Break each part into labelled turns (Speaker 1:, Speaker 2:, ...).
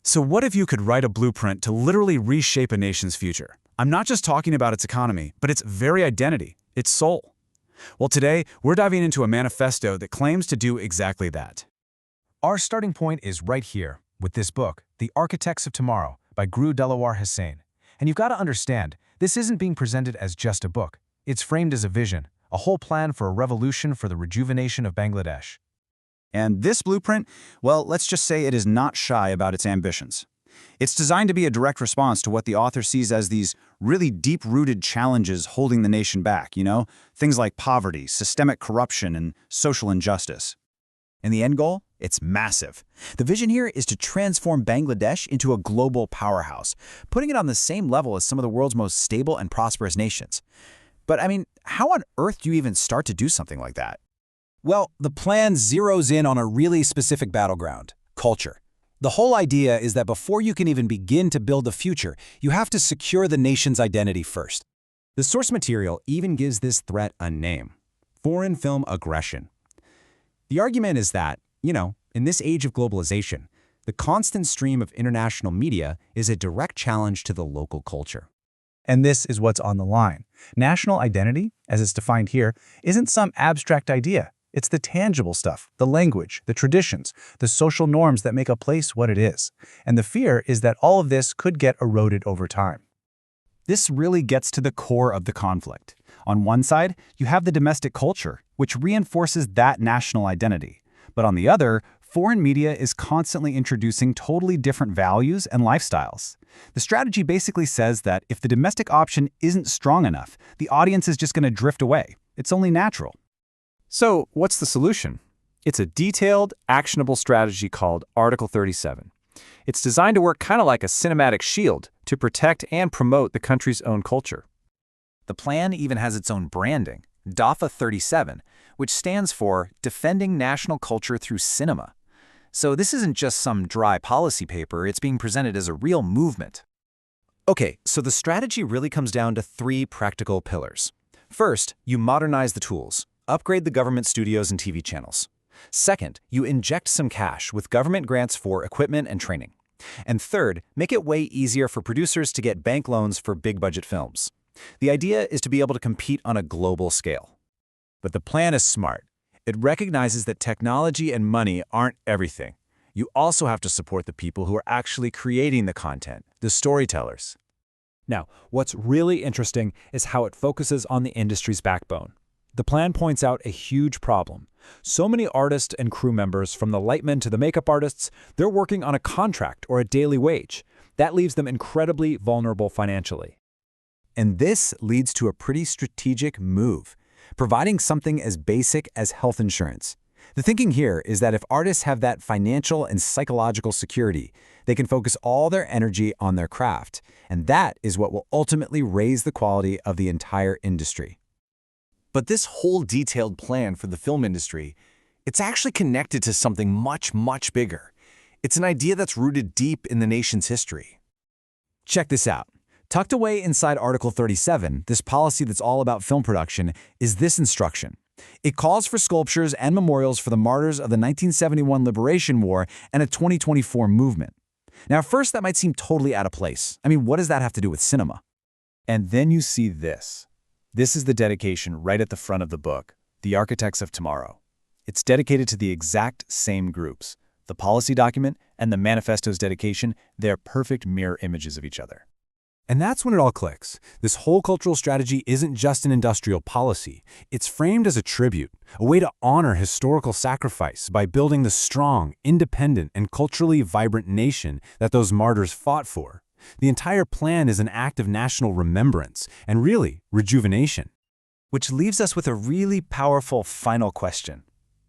Speaker 1: So what if you could write a blueprint to literally reshape a nation's future? I'm not just talking about its economy, but its very identity, its soul. Well, today, we're diving into a manifesto that claims to do exactly that.
Speaker 2: Our starting point is right here, with this book, The Architects of Tomorrow, by Guru Delawar Hussain. And you've got to understand, this isn't being presented as just a book. It's framed as a vision, a whole plan for a revolution for the rejuvenation of Bangladesh.
Speaker 1: And this blueprint, well, let's just say it is not shy about its ambitions. It's designed to be a direct response to what the author sees as these really deep-rooted challenges holding the nation back, things like poverty, systemic corruption, and social injustice. And the end goal? It's massive. The vision here is to transform Bangladesh into a global powerhouse, putting it on the same level as some of the world's most stable and prosperous nations. But I mean, how on earth do you even start to do something like that?
Speaker 3: Well, the plan zeroes in on a really specific battleground: culture. The whole idea is that before you can even begin to build the future, you have to secure the nation's identity first. The source material even gives this threat a name: foreign film aggression. The argument is that, in this age of globalization, the constant stream of international media is a direct challenge to the local culture.
Speaker 2: And this is what's on the line. National identity, as it's defined here, isn't some abstract idea. It's the tangible stuff, the language, the traditions, the social norms that make a place what it is. And the fear is that all of this could get eroded over time.
Speaker 1: This really gets to the core of the conflict. On one side, you have the domestic culture, which reinforces that national identity. But on the other, foreign media is constantly introducing totally different values and lifestyles. The strategy basically says that if the domestic option isn't strong enough, the audience is just going to drift away. It's only natural. So, what's the solution? It's a detailed, actionable strategy called Article-37. It's designed to work kind of like a cinematic shield to protect and promote the country's own culture. The plan even has its own branding, DAFA-37, which stands for Defending National Culture Through Cinema. So this isn't just some dry policy paper, it's being presented as a real movement.
Speaker 3: Okay, so the strategy really comes down to three practical pillars. First, you modernize the tools. Upgrade the government studios and TV channels. Second, you inject some cash with government grants for equipment and training. And third, make it way easier for producers to get bank loans for big-budget films. The idea is to be able to compete on a global scale.
Speaker 1: But the plan is smart. It recognizes that technology and money aren't everything. You also have to support the people who are actually creating the content, the storytellers. Now, what's really interesting is how it focuses on the industry's backbone. The plan points out a huge problem. So many artists and crew members, from the lightmen to the makeup artists, they're working on a contract or a daily wage. That leaves them incredibly vulnerable financially. And this leads to a pretty strategic move, providing something as basic as health insurance. The thinking here is that if artists have that financial and psychological security, they can focus all their energy on their craft, and that is what will ultimately raise the quality of the entire industry.
Speaker 3: But this whole detailed plan for the film industry, it's actually connected to something much, much bigger. It's an idea that's rooted deep in the nation's history.
Speaker 1: Check this out. Tucked away inside Article 37, this policy that's all about film production, is this instruction. It calls for sculptures and memorials for the martyrs of the 1971 Liberation War and a 2024 movement. Now, at first, that might seem totally out of place. I mean, what does that have to do with cinema? And then you see this. This is the dedication right at the front of the book, The Architects of Tomorrow. It's dedicated to the exact same groups. The policy document and the manifesto's dedication, they're perfect mirror images of each other. And that's when it all clicks. This whole cultural strategy isn't just an industrial policy. It's framed as a tribute, a way to honor historical sacrifice by building the strong, independent, and culturally vibrant nation that those martyrs fought for. The entire plan is an act of national remembrance and really rejuvenation. Which leaves us with a really powerful final question.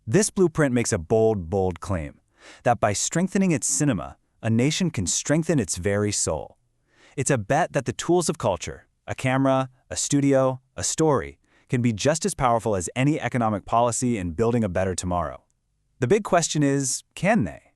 Speaker 1: This blueprint makes a bold, bold claim that by strengthening its cinema, a nation can strengthen its very soul. It's a bet that the tools of culture, a camera, a studio, a story, can be just as powerful as any economic policy in building a better tomorrow. The big question is, can they?